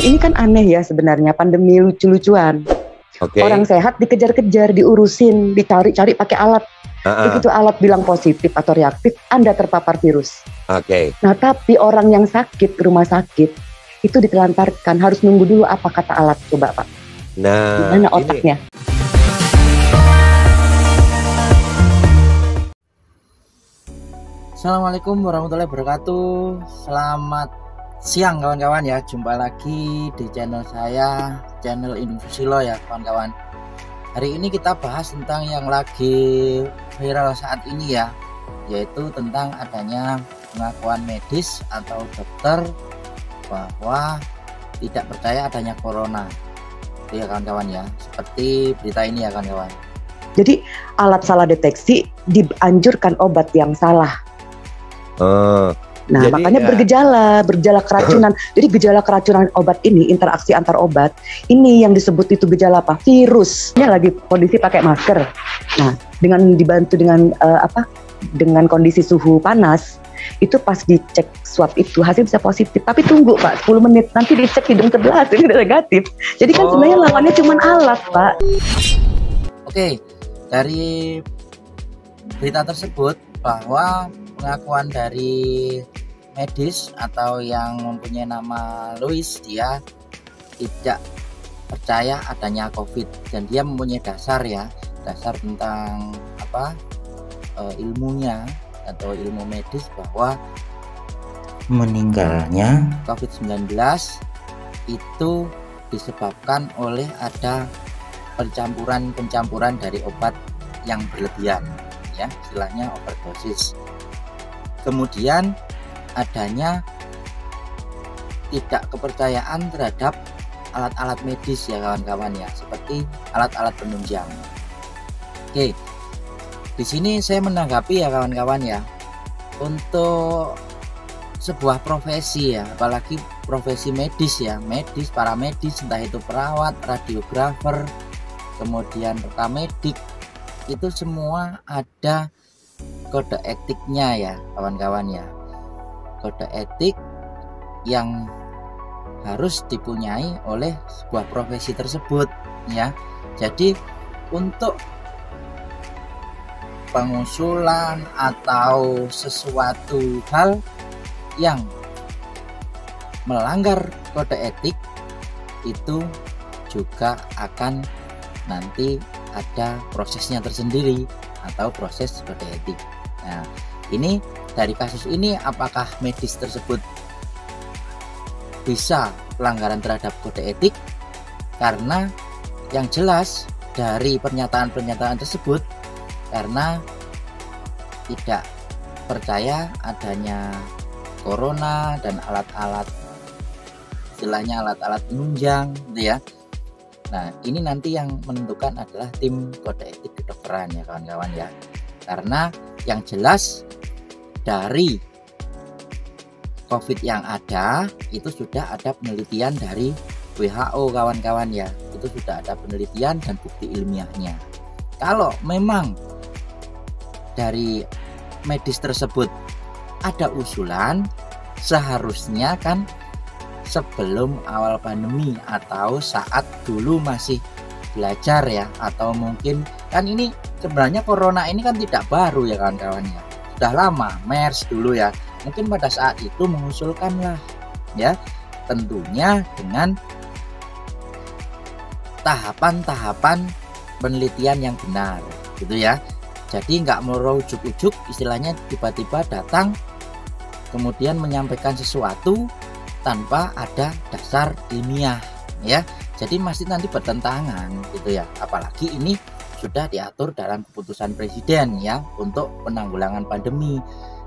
ini kan aneh ya sebenarnya, pandemi lucu-lucuan. Orang sehat dikejar-kejar, diurusin, dicari-cari pakai alat. Begitu alat bilang positif atau reaktif, Anda terpapar virus. Nah, tapi orang yang sakit, rumah sakit, itu ditelantarkan, harus nunggu dulu apa kata alat. Coba Pak, gimana otaknya? Assalamualaikum warahmatullahi wabarakatuh. Selamat siang kawan-kawan ya. Jumpa lagi di channel saya, channel Indung Susilo ya kawan-kawan. Hari ini kita bahas tentang yang lagi viral saat ini ya, yaitu tentang adanya pengakuan medis atau dokter bahwa tidak percaya adanya corona. Itu ya kawan-kawan ya, seperti berita ini ya kawan-kawan. Jadi alat salah deteksi dianjurkan obat yang salah. Nah, jadi, makanya bergejala keracunan. Jadi gejala keracunan obat ini, interaksi antar obat, ini yang disebut itu gejala apa? Virusnya lagi kondisi pakai masker. Nah, dengan dibantu dengan dengan kondisi suhu panas, itu pas dicek swab itu hasil bisa positif. Tapi tunggu Pak, 10 menit nanti dicek hidung sebelah ini udah negatif. Jadi kan sebenarnya lawannya cuma alat Pak. Oke, dari berita tersebut bahwa pengakuan dari medis atau yang mempunyai nama Louis, dia tidak percaya adanya COVID dan dia mempunyai dasar tentang ilmunya atau ilmu medis bahwa meninggalnya COVID-19 itu disebabkan oleh ada pencampuran dari obat yang berlebihan ya, istilahnya overdosis. Kemudian adanya tidak kepercayaan terhadap alat-alat medis ya kawan-kawan ya, seperti alat-alat penunjang. Oke, di sini saya menanggapi ya kawan-kawan ya, untuk sebuah profesi ya, apalagi profesi medis ya, para medis, entah itu perawat, radiografer, kemudian rekam medik, itu semua ada kode etiknya ya kawan-kawan ya, kode etik yang harus dipunyai oleh sebuah profesi tersebut ya. Jadi untuk pengusulan atau sesuatu hal yang melanggar kode etik itu juga akan nanti ada prosesnya tersendiri atau proses kode etik. Nah, ini dari kasus ini apakah medis tersebut bisa pelanggaran terhadap kode etik? Karena yang jelas dari pernyataan-pernyataan tersebut, karena tidak percaya adanya corona dan alat-alat, istilahnya alat-alat penunjang gitu ya. Nah, ini nanti yang menentukan adalah tim kode etik kedokteran ya kawan-kawan ya. Karena yang jelas dari COVID yang ada itu sudah ada penelitian dari WHO kawan-kawan ya. Itu sudah ada penelitian dan bukti ilmiahnya. Kalau memang dari medis tersebut ada usulan, seharusnya kan sebelum awal pandemi atau saat dulu masih belajar ya, atau mungkin kan ini sebenarnya corona ini kan tidak baru ya kawan-kawan ya, sudah lama, MERS dulu ya. Mungkin pada saat itu mengusulkanlah ya, tentunya dengan tahapan-tahapan penelitian yang benar gitu ya. Jadi nggak merujuk-ujuk, istilahnya tiba-tiba datang kemudian menyampaikan sesuatu tanpa ada dasar ilmiah ya. Jadi masih nanti bertentangan gitu ya. Apalagi ini sudah diatur dalam keputusan presiden ya untuk penanggulangan pandemi.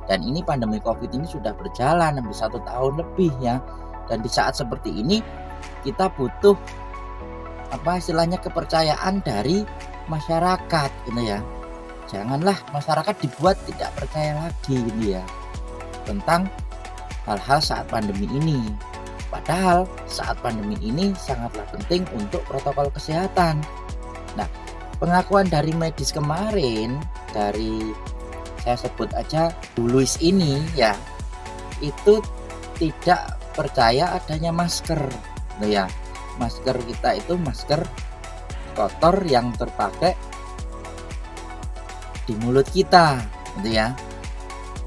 Dan ini pandemi COVID ini sudah berjalan hampir 1 tahun lebih ya. Dan di saat seperti ini kita butuh istilahnya kepercayaan dari masyarakat gitu ya. Janganlah masyarakat dibuat tidak percaya lagi gitu ya tentang hal-hal saat pandemi ini. Padahal saat pandemi ini sangatlah penting untuk protokol kesehatan. Nah, pengakuan dari medis kemarin, dari saya sebut aja Louis ini ya, itu tidak percaya adanya masker ya. Masker kita itu masker kotor yang terpakai di mulut kita, gitu ya.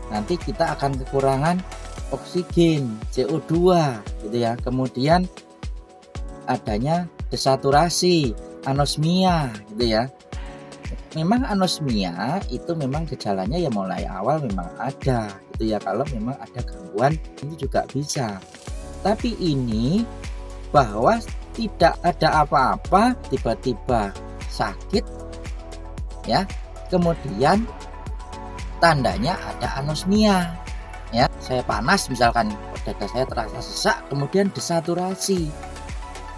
Nanti kita akan kekurangan oksigen, CO2, gitu ya. Kemudian adanya desaturasi, anosmia, gitu ya. Memang anosmia itu memang gejalanya ya mulai awal memang ada, gitu ya. Kalau memang ada gangguan ini juga bisa. Tapi ini bahwa tidak ada apa-apa, tiba-tiba sakit, ya. Kemudian tandanya ada anosmia, ya. Saya panas misalkan, dada saya terasa sesak, kemudian desaturasi,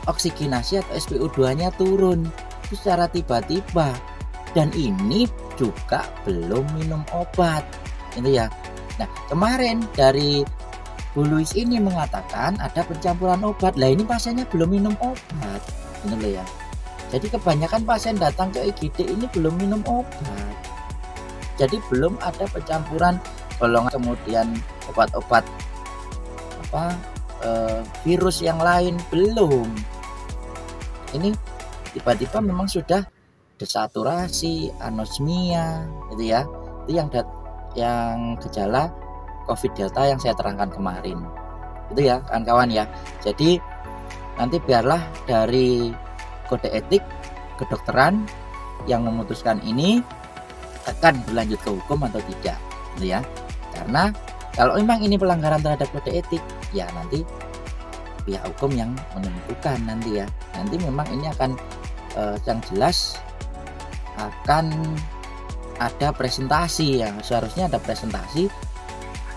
oksigenasi atau SpO2-nya turun itu secara tiba-tiba, dan ini juga belum minum obat, gitu ya. Nah, kemarin dari Bu Louis ini mengatakan ada pencampuran obat. Lah ini pasiennya belum minum obat, gitu loh ya. Jadi kebanyakan pasien datang ke IGD ini belum minum obat. Jadi belum ada pencampuran golongan, kemudian obat-obat virus yang lain belum. Ini tiba-tiba memang sudah desaturasi, anosmia, gitu ya. Itu yang gejala COVID Delta yang saya terangkan kemarin, itu ya kawan-kawan ya. Jadi nanti biarlah dari kode etik kedokteran yang memutuskan ini akan berlanjut ke hukum atau tidak, gitu ya. Karena kalau memang ini pelanggaran terhadap kode etik, ya nanti pihak hukum yang menentukan nanti ya. Nanti memang ini akan yang jelas akan ada presentasi, ya seharusnya ada presentasi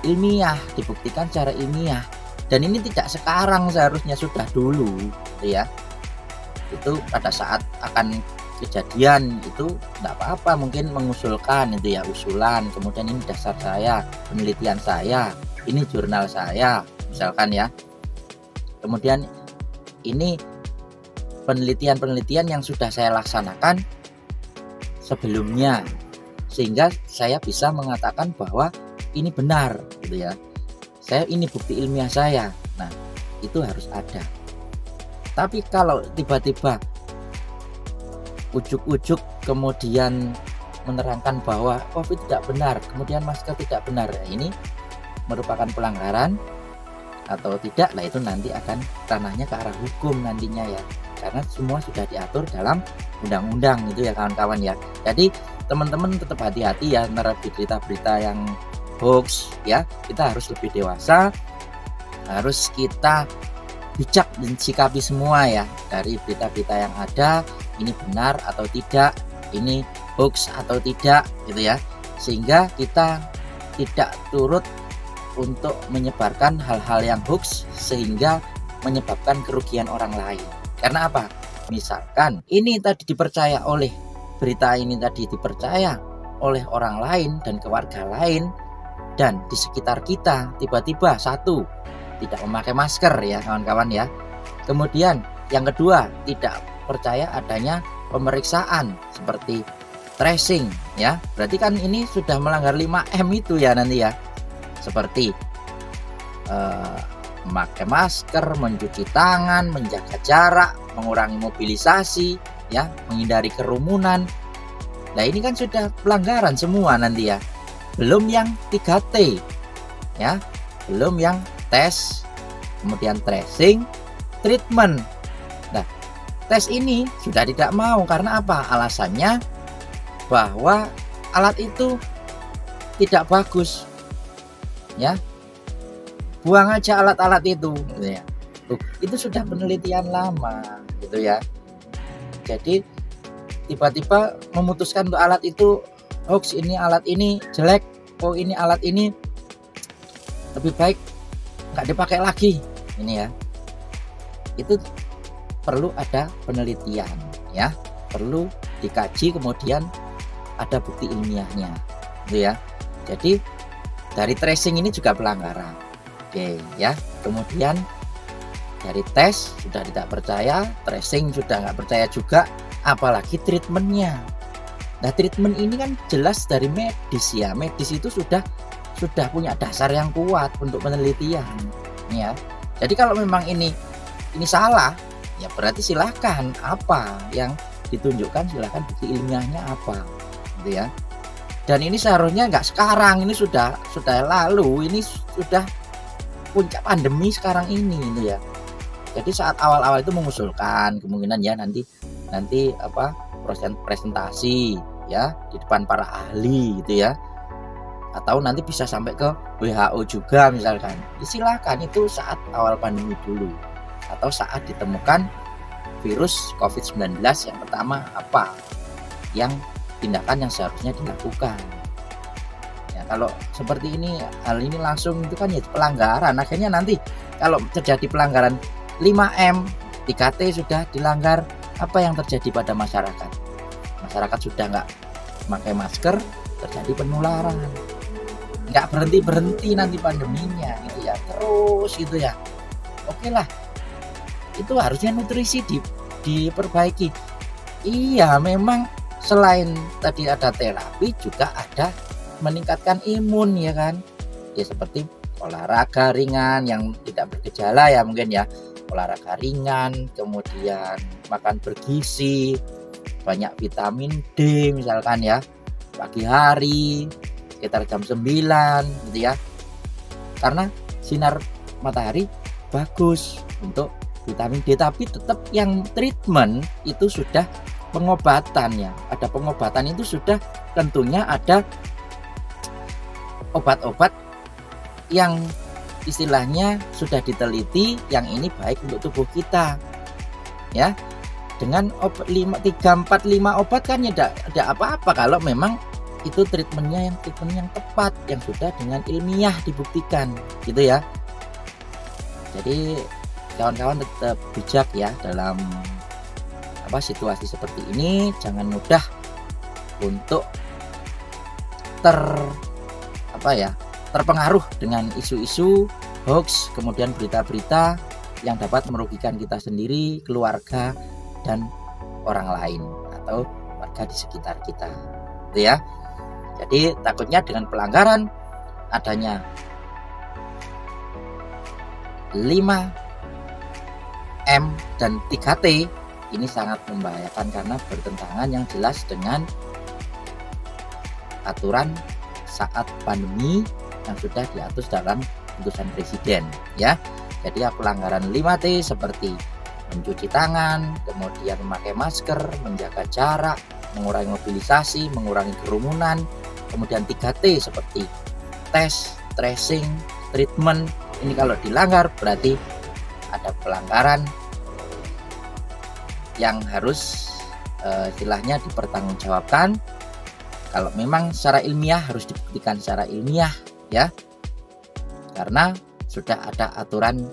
ilmiah, dibuktikan secara ilmiah, dan ini tidak sekarang, seharusnya sudah dulu, gitu ya. Itu pada saat akan kejadian itu tidak apa-apa, mungkin mengusulkan itu ya, usulan, kemudian ini dasar saya, penelitian saya, ini jurnal saya misalkan ya. Kemudian ini penelitian-penelitian yang sudah saya laksanakan sebelumnya, sehingga saya bisa mengatakan bahwa ini benar, gitu ya. Ini bukti ilmiah saya. Nah, itu harus ada. Tapi kalau tiba-tiba ujuk-ujuk kemudian menerangkan bahwa COVID tidak benar, kemudian masker tidak benar, ini merupakan pelanggaran atau tidak, lah itu nanti akan ranahnya ke arah hukum nantinya ya. Karena semua sudah diatur dalam undang-undang, itu ya kawan-kawan ya. Jadi teman-teman tetap hati-hati ya terhadap berita-berita yang hoax ya. Kita harus lebih dewasa, harus kita bijak mensikapi semua ya, dari berita-berita yang ada, ini benar atau tidak, ini hoax atau tidak, gitu ya. Sehingga kita tidak turut untuk menyebarkan hal-hal yang hoax sehingga menyebabkan kerugian orang lain. Karena apa? Misalkan ini tadi dipercaya oleh berita ini tadi dipercaya oleh orang lain dan keluarga lain, dan di sekitar kita tiba-tiba satu tidak memakai masker ya kawan-kawan ya. Kemudian yang kedua tidak percaya adanya pemeriksaan seperti tracing ya. Berarti kan ini sudah melanggar 5M itu ya nanti ya. Seperti memakai masker, mencuci tangan, menjaga jarak, mengurangi mobilisasi ya, menghindari kerumunan. Nah ini kan sudah pelanggaran semua nanti ya. Belum yang 3T ya, belum yang tes, kemudian tracing, treatment. Nah tes ini sudah tidak mau, karena apa? Alasannya bahwa alat itu tidak bagus ya, buang aja alat-alat itu gitu ya. Itu sudah penelitian lama gitu ya. Jadi tiba-tiba memutuskan untuk alat itu hoax, ini alat ini jelek, oh ini alat ini lebih baik nggak dipakai lagi, ini ya. Itu perlu ada penelitian ya, perlu dikaji, kemudian ada bukti ilmiahnya gitu ya. Jadi dari tracing ini juga pelanggaran, oke ya. Kemudian dari tes sudah tidak percaya, tracing sudah nggak percaya juga, apalagi treatmentnya. Nah treatment ini kan jelas dari medis ya, medis itu sudah punya dasar yang kuat untuk penelitian ya. Jadi kalau memang ini ini salah, ya berarti silahkan apa yang ditunjukkan, silahkan bukti ilmiahnya apa, gitu ya. Dan ini seharusnya nggak sekarang, ini sudah lalu, ini sudah puncak pandemi sekarang ini, gitu ya. Jadi saat awal-awal itu mengusulkan kemungkinan ya nanti apa presentasi ya di depan para ahli gitu ya, atau nanti bisa sampai ke WHO juga misalkan. Silakan, itu saat awal pandemi dulu atau saat ditemukan virus COVID-19 yang pertama apa yang tindakan yang seharusnya dilakukan. Ya, kalau seperti ini, hal ini langsung itu kan ya pelanggaran. Akhirnya nanti kalau terjadi pelanggaran 5M, 3T sudah dilanggar, apa yang terjadi pada masyarakat? Masyarakat sudah nggak pakai masker, terjadi penularan. Nggak berhenti nanti pandeminya gitu ya, terus gitu ya. Oke lah, itu harusnya nutrisi diperbaiki. Iya, memang selain tadi ada terapi, juga ada meningkatkan imun ya kan. Ya seperti olahraga ringan yang tidak bergejala ya mungkin ya. Olahraga ringan, kemudian makan bergizi, banyak vitamin D misalkan ya, pagi hari sekitar jam 9 gitu ya, karena sinar matahari bagus untuk vitamin D. Tapi tetap yang treatment itu sudah pengobatan ya, ada pengobatan itu sudah tentunya ada obat-obat yang istilahnya sudah diteliti, yang ini baik untuk tubuh kita ya. Dengan 3, 4, 5 obat kan ya tidak apa-apa kalau memang itu treatmentnya yang tepat, yang sudah dengan ilmiah dibuktikan gitu ya. Jadi kawan-kawan tetap bijak ya dalam situasi seperti ini, jangan mudah untuk terpengaruh dengan isu-isu hoax, kemudian berita-berita yang dapat merugikan kita sendiri, keluarga, dan orang lain atau warga di sekitar kita, gitu ya. Jadi takutnya dengan pelanggaran adanya 5M dan 3T ini sangat membahayakan karena bertentangan yang jelas dengan aturan saat pandemi yang sudah diatur dalam keputusan presiden ya. Jadi ya pelanggaran 5T seperti mencuci tangan, kemudian memakai masker, menjaga jarak, mengurangi mobilisasi, mengurangi kerumunan. Kemudian 3T seperti tes, tracing, treatment. Ini kalau dilanggar berarti ada pelanggaran yang harus istilahnya dipertanggungjawabkan. Kalau memang secara ilmiah harus dibuktikan secara ilmiah ya, karena sudah ada aturan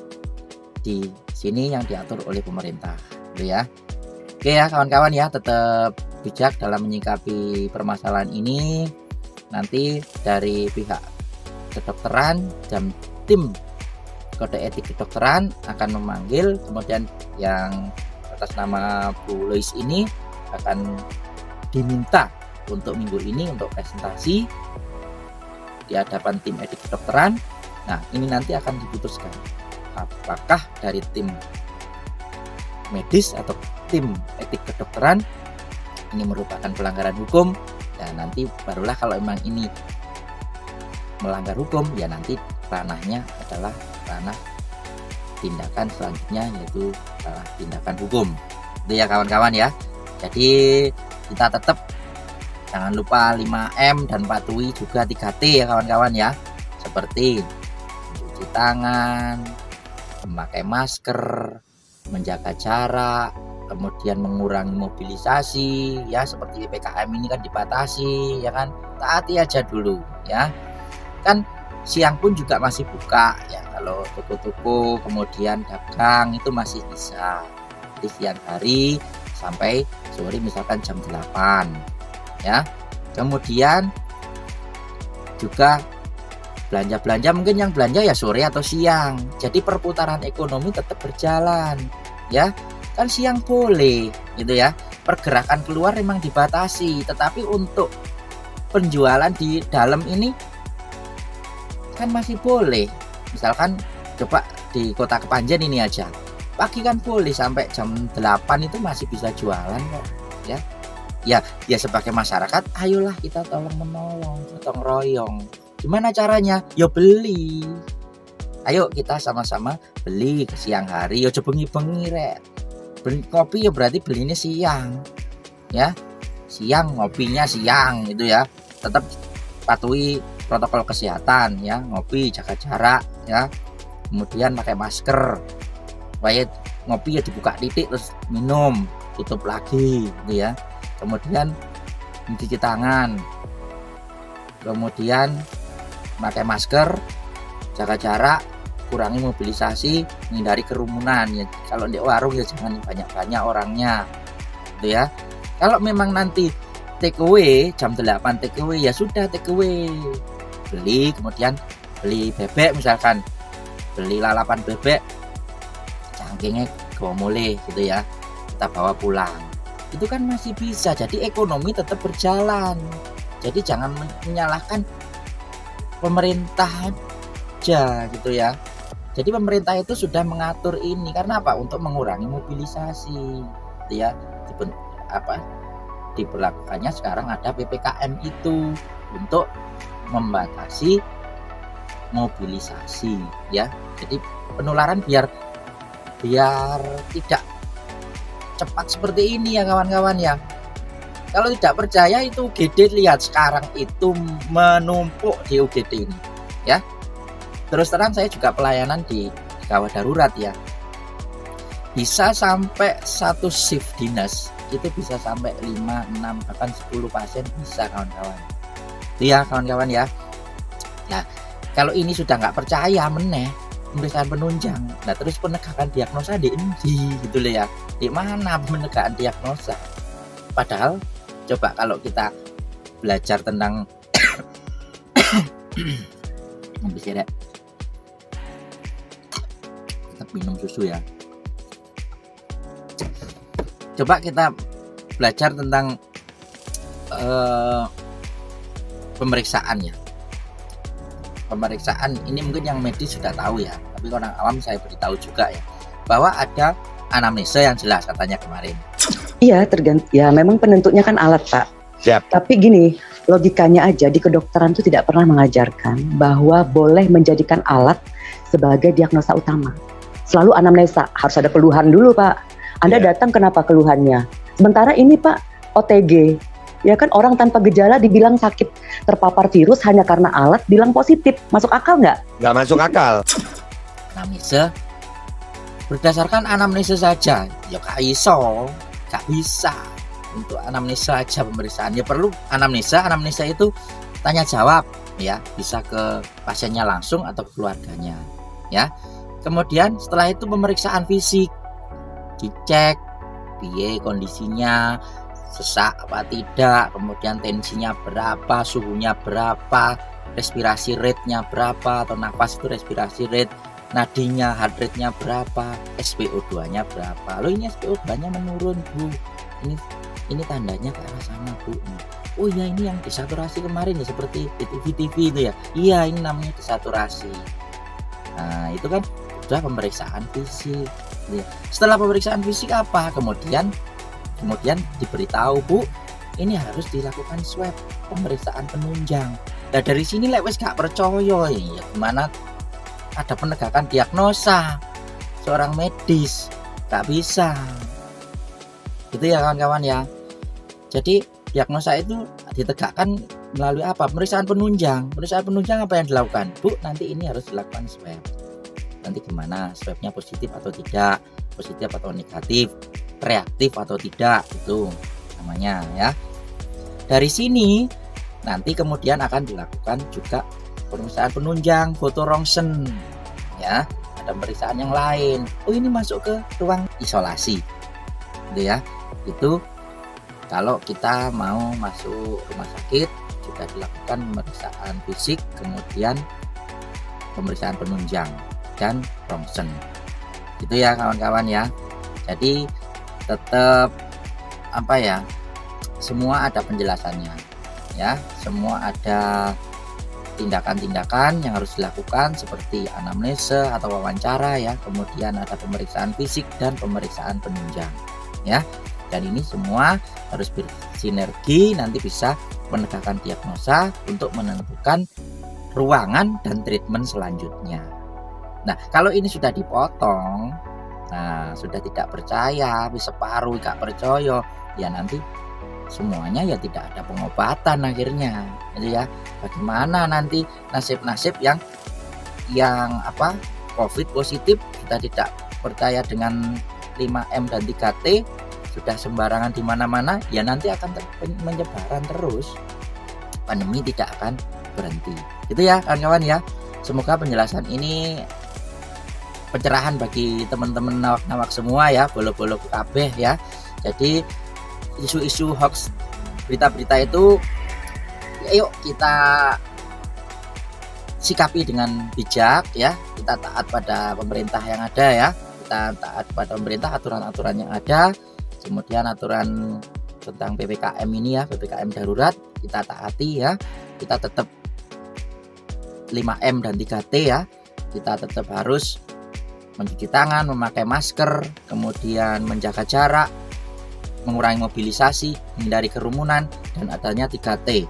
di sini yang diatur oleh pemerintah gitu ya. Oke ya kawan-kawan ya, tetap bijak dalam menyikapi permasalahan ini. Nanti dari pihak kedokteran dan tim kode etik kedokteran akan memanggil, kemudian yang atas nama Bu Lois ini akan diminta untuk minggu ini untuk presentasi di hadapan tim etik kedokteran. Nah ini nanti akan diputuskan apakah dari tim medis atau tim etik kedokteran ini merupakan pelanggaran hukum. Dan nanti barulah kalau memang ini melanggar hukum ya nanti ranahnya adalah ranah tindakan selanjutnya, yaitu tindakan hukum itu ya kawan-kawan ya. Jadi kita tetap jangan lupa 5M dan patuhi juga 3T ya kawan-kawan ya, seperti mencuci tangan, memakai masker, menjaga jarak, kemudian mengurangi mobilisasi ya, seperti PPKM ini kan dibatasi ya kan, taati aja dulu ya. Kan siang pun juga masih buka ya, kalau toko-toko kemudian dagang itu masih bisa di siang hari sampai sore misalkan jam 8 ya. Kemudian juga belanja-belanja mungkin yang belanja ya sore atau siang, jadi perputaran ekonomi tetap berjalan ya. Kan siang boleh gitu ya, pergerakan keluar memang dibatasi, tetapi untuk penjualan di dalam ini kan masih boleh. Misalkan coba di Kota Kepanjen ini aja, pagi kan boleh, sampai jam 8 itu masih bisa jualan kok ya. Ya sebagai masyarakat ayolah kita tolong menolong, gotong royong. Gimana caranya? Ya beli. Ayo kita sama-sama beli ke siang hari. Ya coba bengi-bengi rek. Beli kopi ya berarti belinya siang. Ya. Siang ngopinya siang gitu ya. Tetap patuhi protokol kesehatan ya, ngopi jaga jarak ya. Kemudian pakai masker. Supaya ngopi ya dibuka titik terus minum, tutup lagi gitu ya. Kemudian mencuci tangan, kemudian pakai masker, jaga jarak, kurangi mobilisasi, menghindari kerumunan ya. Kalau di warung ya jangan banyak-banyak orangnya gitu ya. Kalau memang nanti take away jam 8 take away ya sudah take away, beli, kemudian beli bebek misalkan, beli lalapan bebek cangkingnya bawa mulai gitu ya, kita bawa pulang. Itu kan masih bisa, jadi ekonomi tetap berjalan. Jadi jangan menyalahkan pemerintah aja gitu ya. Jadi pemerintah itu sudah mengatur ini karena apa? Untuk mengurangi mobilisasi gitu ya. Diberlakukannya sekarang ada PPKM itu untuk membatasi mobilisasi ya. Jadi penularan biar tidak cepat seperti ini ya kawan-kawan ya. Kalau tidak percaya itu UGD, lihat sekarang itu menumpuk di UGD ini ya. Terus terang saya juga pelayanan di gawat darurat ya, bisa sampai satu shift dinas itu bisa sampai 5, 6 bahkan 10 pasien bisa kawan-kawan. Itu ya kawan-kawan ya. Nah kalau ini sudah nggak percaya meneh pemeriksaan penunjang, nah terus penegakan diagnosa di ini gitu loh ya, di mana penegakan diagnosa? Padahal coba kalau kita belajar tentang kita minum susu ya. Coba kita belajar tentang pemeriksaan ya. Pemeriksaan ini mungkin yang medis sudah tahu ya, tapi orang awam saya beritahu juga ya, bahwa ada anamnesa yang jelas katanya kemarin. Iya, ya memang penentunya kan alat Pak. Siap. Tapi gini, logikanya aja di kedokteran itu tidak pernah mengajarkan bahwa boleh menjadikan alat sebagai diagnosa utama. Selalu anamnesa, harus ada keluhan dulu Pak. Anda datang kenapa keluhannya? Sementara ini Pak, OTG, ya kan orang tanpa gejala dibilang sakit terpapar virus hanya karena alat bilang positif. Masuk akal nggak? Nggak masuk akal. Anamnesa berdasarkan anamnesa saja ya nggak bisa untuk anamnesa saja pemeriksaan. Ya perlu anamnesa itu tanya jawab ya, bisa ke pasiennya langsung atau keluarganya ya. Kemudian setelah itu pemeriksaan fisik, dicek piye kondisinya, sesak apa tidak, kemudian tensinya berapa, suhunya berapa, respirasi rate-nya berapa, atau nafas itu respirasi rate, nadinya, heart rate-nya berapa, SpO2-nya berapa. Loh ini SpO2-nya menurun Bu, ini tandanya ke arah sana Bu. Oh iya ini yang desaturasi kemarin ya, seperti di TV itu ya. Iya ini namanya desaturasi. Nah itu kan sudah pemeriksaan fisik. Setelah pemeriksaan fisik apa? Kemudian diberitahu Bu, ini harus dilakukan swab, pemeriksaan penunjang. Nah dari sini lek wis gak percaya ya gimana ada penegakan diagnosa seorang medis, gak bisa. Gitu ya kawan-kawan ya. Jadi diagnosa itu ditegakkan melalui apa? Pemeriksaan penunjang. Pemeriksaan penunjang apa yang dilakukan? Bu, nanti ini harus dilakukan swab. Nanti gimana? Swabnya positif atau tidak? Positif atau negatif? Reaktif atau tidak? Itu namanya ya. Dari sini nanti kemudian akan dilakukan juga pemeriksaan penunjang, foto rongsen ya. Ada pemeriksaan yang lain. Oh ini masuk ke ruang isolasi. Gitu ya. Itu kalau kita mau masuk rumah sakit juga dilakukan pemeriksaan fisik, kemudian pemeriksaan penunjang dan rongsen. Gitu ya kawan-kawan ya. Jadi tetap apa ya? Semua ada penjelasannya ya. Semua ada tindakan-tindakan yang harus dilakukan seperti anamnese atau wawancara ya, kemudian ada pemeriksaan fisik dan pemeriksaan penunjang ya. Dan ini semua harus bersinergi, nanti bisa menegakkan diagnosa untuk menentukan ruangan dan treatment selanjutnya. Nah, kalau ini sudah dipotong, nah sudah tidak percaya, bisa separuh gak percaya, ya nanti semuanya ya tidak ada pengobatan akhirnya. Jadi ya, bagaimana nanti nasib-nasib yang COVID positif, sudah tidak percaya dengan 5M dan 3T, sudah sembarangan di mana-mana, ya nanti akan menyebaran terus. Pandemi tidak akan berhenti. Itu ya kawan-kawan ya. Semoga penjelasan ini pencerahan bagi teman-teman nawak-nawak semua ya, bolo-bolo kabeh ya. Jadi isu-isu hoax, berita-berita itu yuk kita sikapi dengan bijak ya. Kita taat pada pemerintah yang ada ya, kita taat pada pemerintah, aturan-aturan yang ada, kemudian aturan tentang PPKM ini ya, PPKM darurat kita taati ya. Kita tetap 5M dan 3T ya, kita tetap harus mencuci tangan, memakai masker, kemudian menjaga jarak, mengurangi mobilisasi, menghindari kerumunan, dan adanya 3T,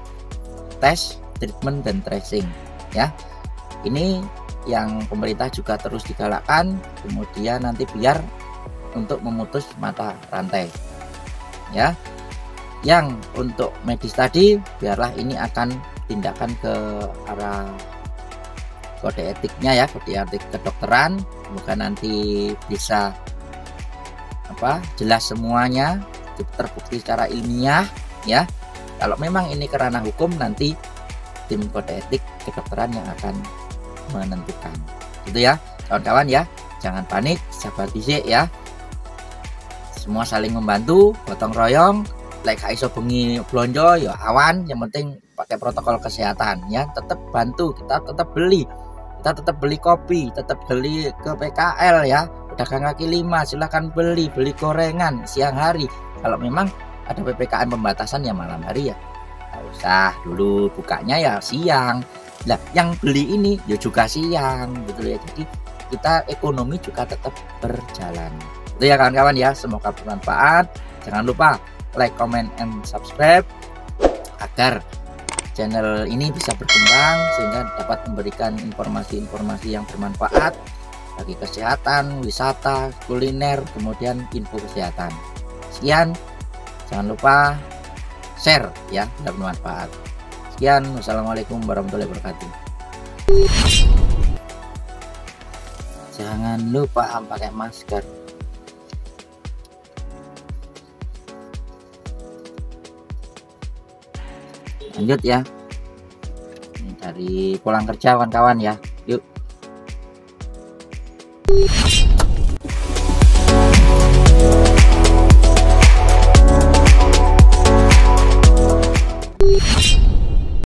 tes, treatment, dan tracing ya. Ini yang pemerintah juga terus digalakkan, kemudian nanti biar untuk memutus mata rantai ya. Yang untuk medis tadi, biarlah ini akan tindakan ke arah kode etiknya ya, kode etik kedokteran, semoga nanti bisa jelas semuanya, terbukti secara ilmiah ya. Kalau memang ini kerana hukum, nanti tim kode etik kedokteran yang akan menentukan. Gitu ya kawan-kawan ya, jangan panik, sabar dhisik ya. Semua saling membantu, gotong royong. Lek iso bengi blonjo ya awan, yang penting pakai protokol kesehatan ya. Tetap bantu, kita tetap beli, kopi, tetap beli ke PKL ya, pedagang kaki lima silahkan beli gorengan siang hari. Kalau memang ada PPKM pembatasan ya malam hari ya nggak usah, dulu bukanya ya siang. Nah yang beli ini ya juga siang gitu ya, jadi kita ekonomi juga tetap berjalan. Itu ya kawan-kawan ya, semoga bermanfaat. Jangan lupa like, comment, and subscribe agar channel ini bisa berkembang sehingga dapat memberikan informasi-informasi yang bermanfaat bagi kesehatan, wisata, kuliner, kemudian info kesehatan. Sekian, jangan lupa share ya, bila bermanfaat. Sekian, wassalamualaikum warahmatullahi wabarakatuh. Jangan lupa pakai masker. Lanjut ya, ini dari pulang kerja kawan-kawan ya, yuk.